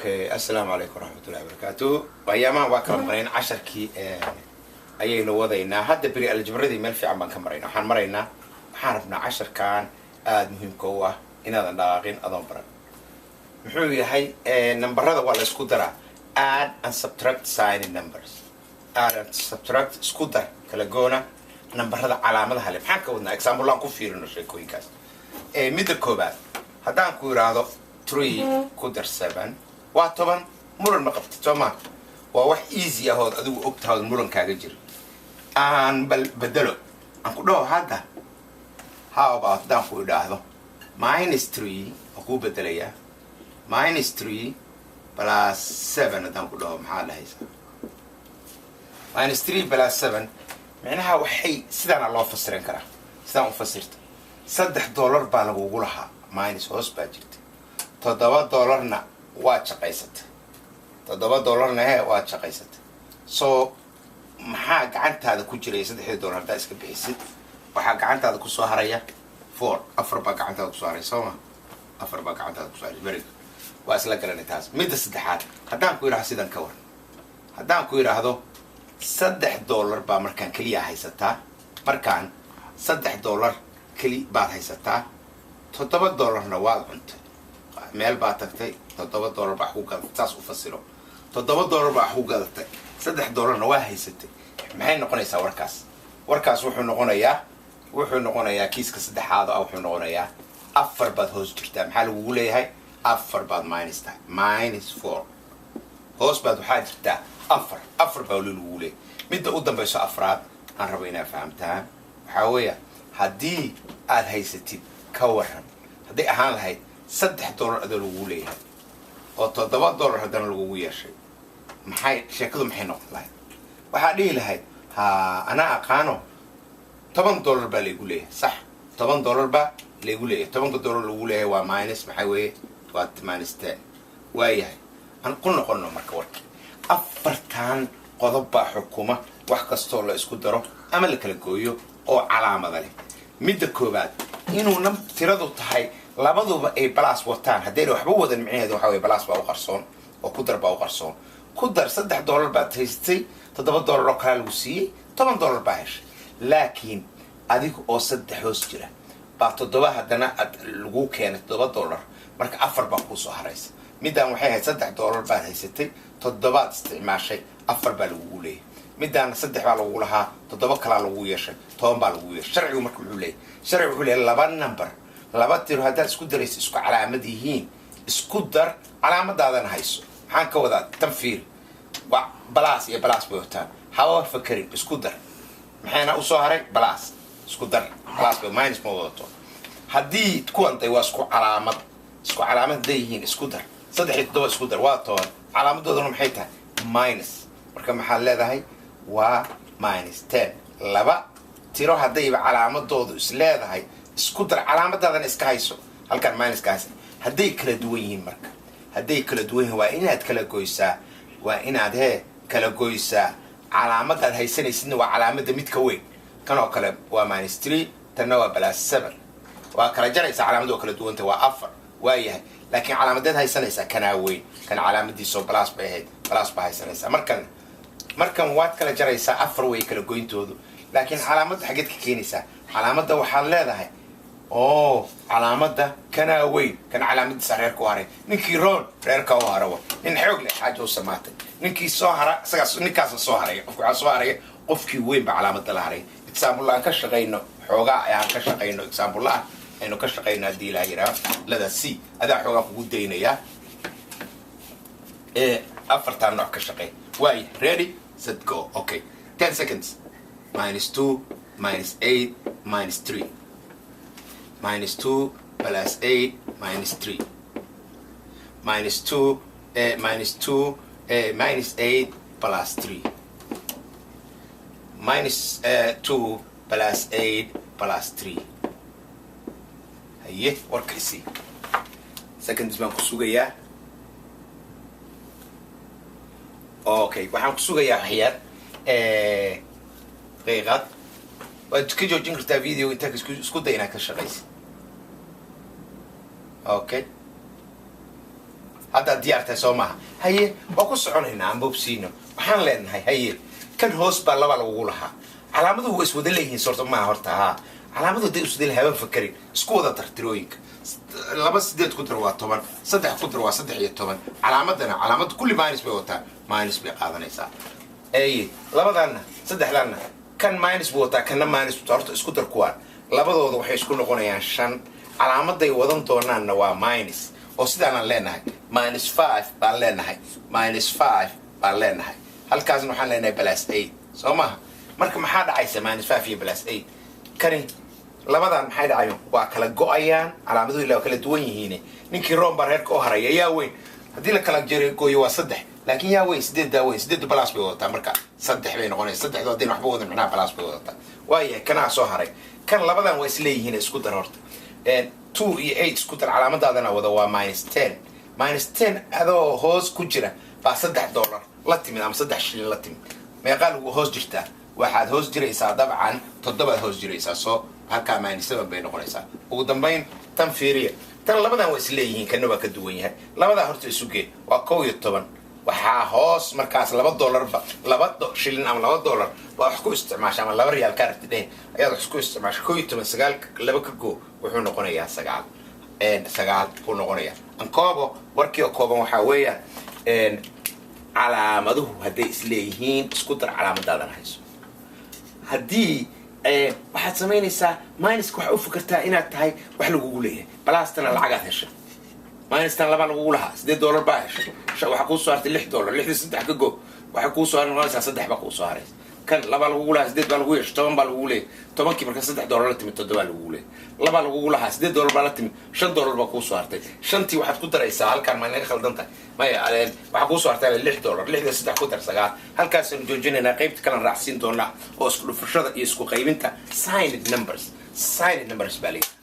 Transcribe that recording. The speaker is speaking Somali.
السلام عليكم ورحمة الله وبركاته. وأيامها واكرم قرين 10 كي أيينا وضعنا هذا بري الجبر ذي ملفي عمان كمرينا حن مرينا حاربنا 10 كان مهم قوة إن هذا ناقين أضم برا محوي هاي نمبر هذا ولا سكودرا add and subtract sign in numbers add and subtract سكودر كلاجونا نمبر هذا علامة هلا محن كودنا example لان كوفيرنا شيء كوي كاس ميد الكوبات هذا كوي هذا 3 كودر 7 وطبعا مرن ما قبت تمام وواح easy هاد أدو أكتها المرن كاجر أن بدلو أنقول هذا how about ده نقول هذا minus 3 أكو بدلية minus 3 plus 7 ده نقول محل هيسا minus 3 plus 7 معناها وحي سيدنا الله فسرين كره سيدنا فسرت $6 بالغولها minus هوس باجرت $7 waad shaqaysatay $7 na waad shaqaysatay so maxaa gacantaada ku jiray $3 hadda iska bixisid waxa gacantaada ku soo haraya 4 baa gacantaada ku soo haray Soomaa 4 baa gacantaada ku soo haray bari waa isla garanay taas mid saddexaad haddaan ku yiraahdo sidan ka war haddaan ku yiraahdo $3 baa markaan kaliya haysataa markaan $3 kali baad haysataa $7 na waad cuntay meel baa tagtay $7 baa ku gadatay taas u fasiro $7 baa ku gadatay $3 na waa haysatay maxay noqonaysaa warkaas wuxuu noqonayaa kiiska saddexaad oo wuxuu noqonayaa 4 baad hoos jirtaa maxaa lagu leeyahay 4 baad minus tahay -4 hoos baad waxaa jirtaa 4 baa lagu leeyahay midda u dambayso afraad aan rabo inaad fahamtaan waxa weeye haddii aad haysatid ka waran haddii ahaan lahayd $3 adoo lagu leeyahay oo $7 haddana lagu yeeshay maxay sheekadu maxay noqon lahayd waxa dhihi lahayd ana aqaano $10 baa lagu leeyahay sax $10 baa lagu leeyahay $10 lagu leeyahay waa minus maxay weeye waa -10 waayahay aan ku noqono marka warkii afartan qodob baa xukuma wax kastoo la isku daro ama la kala gooyo oo calaamada leh midda koobaad inuu tiradu tahay labaduba ay plus wataan haddii waxba wadan micnaheedu waxa weeye plus baa u qarsoon oo ku dar baa u qarsoon ku dar $3 baa taystay $7 oo kale lagu siiyay $10 baa heshay laakiin adigu oo 3 hoos jira baa 7 haddana lagu keenay $7 marka 4 baa ku soo haraysa midaan waxay ahayd $3 baa haysatay 7 isticmaashay 4 baa lagu leeyahay midaan 3 baa lagu lahaa 7 kala lagu yeeshay 10 baa lagu yeeshay sharcigu marka wuxuu leeyahay laba number laba tiro haddaad isku darayso isku calaamad yihiin isku dar calaamadaadana hayso maxaan ka wadaa tanfiir waa balaas iyo balaas bay wataan hawa fakarin isku dar maxayna u soo haray balaas isku dar balaas bay minus ma wadato haddii kuwantay waa isku calaamad leeyihiin isku dar 3 iyo 7 isku dar waa 10 calaamadooduna maxay tahay minus marka maxaad leedahay waa -10 laba tiro haddayba calaamadoodu is leedahay isku dar calaamadaadana iska hayso halkan minus kaas hadday kala duwan yihiin marka hadday kala duwan yihiin waa inaad kala goysaa calaamadaad haysanaysidna waa calaamada mid ka weyn kan oo kale waa -3 tanna waa +7 waa kala jaraysaa calaamadu kala duwanta waa 4 waayahay laakiin calaamadeed haysanaysaa kana weyn kan calaamadiisu plus bay ahayd plus baa haysanaysaa markan waad kala jaraysaa 4 way kala goyntoodu laakiin calaamada xageed ka keenaysaa calaamada waxaad leedahay calaamada kana weyn kan calaamadiisa reerka u haray ninkii roon reerka u harawa nin xoog leh xaajo u samaatay ninkii soo hara ninkaas soo haray qofkii weyn ba calaamada la haray example aan ka shaqeyno xoogaa ayaan ka shaqeyno example aynu ka shaqeyno hadii la yiraahdo lada c adaa xoogaa kugu daynaya afartan nooc ka shaqey way ready set go okay 10 seconds -2 -8 -3 -2 plus 8 -3 -2 -2 -8 plus 3 -2 plus 8 plus 3 haye warkaysi seconds baan ku sugayaa okay waxaan ku sugayaa waxyaad daqiiqad waad ka joojin kartaa video inta isku day inaad ka shaqaysid okay هذا ديارته سومها هي وقص عنهنا عم بوبسينو وحن لنا هي كان هوس بالله وقولها علامته هو اسود اللي هي صورته ما هرتها علامته دي اسود الهبل فكرين سكودا ترترويك لبس سديد قدر طبعا صدح قدر صدح يتوبن علامتنا علامات كل ما ينسبه وتا ما ينسبه قادنيسا اي لبدنا صدح لنا كان ما ينسبه وتا كان ما ينسبه horta isku dar kuwaan labadooda waxay isku noqonayaan 5 calaamaday wadan doonaan waa minus oo sidaan leenahay -5 baan leenahay -5 baan leenahay halkaasna waxaan leenahay +8 Soomaa marka maxaa dhacaysa -5 iyo +8 kani labadan maxay dhacayo waa kala go'ayaan calaamaduhu ilaa kala duwan yihiin ninkii roomba reerka oo haray ayaa weyn hadii la kala jeeray gooyo waa 3 laakiin yaa weyn 8 plus bay wadataa marka 3 bay noqonaysaa 3 doodin waxba wadan macnaa plus bay wadataa waaye kana soo haray kan labadan way isleeyihiin isku dar horta 2 iyo 8 isku dar calaamadaadana wada waa -10 -10 adoo hoos ku jira baa $3 la timid ama 3 shilin la timid meeqa lagu hoos jirtaa waxaad hoos jiraysaa dabcan 7 hoos jiraysaa soo halka -7 bay noqonaysaa ugu dambeyn tan fiiriya tan labadan way isleeyihiin kana waa ka duwan yahay labada horta isuge waa 11 waxaa hoos markaas $2 ba 2 shilin ama $2 wax ku isticmaashaa ama 2 riyaal ka rabtideen ayaad wax ku isticmaashaa 11 9 ka go wuxuu noqonayaa 9 ku noqonayaa an koobo warkii oo kooban waxa weeyaan calaamaduhu haday isleeyihiin isku dar calaamadadan hayso hadii waxaad samaynaysaa minus waxa u fikirtaa inaad tahay wax lagu leeyahay balaastana lacag aad hesho minus-tan laba lagu lahaa $8 baa hesho waxa ku soo hartay $6 3 ka go waxa ku soo harnaysaa 3 baa ku soo haray kan laba lagu lahaa 8 baa lagu yeesho 10 baa lagu leeyahay 10kii marka $3 la timid 7 baa lagu leeyahay laba lagu lahaa $8 baa la timid $5 baa ku soo hartay shantii waxaad ku daraysaa halkan ma inaga khaldan tahay maya waxa ku soo hartay $6 3 ku dar 9 halkaas aan joojinayna qaybta kala raacsiin doonaa oo isku dhufashada iyo isku qaybinta signed numbers baa leeyahay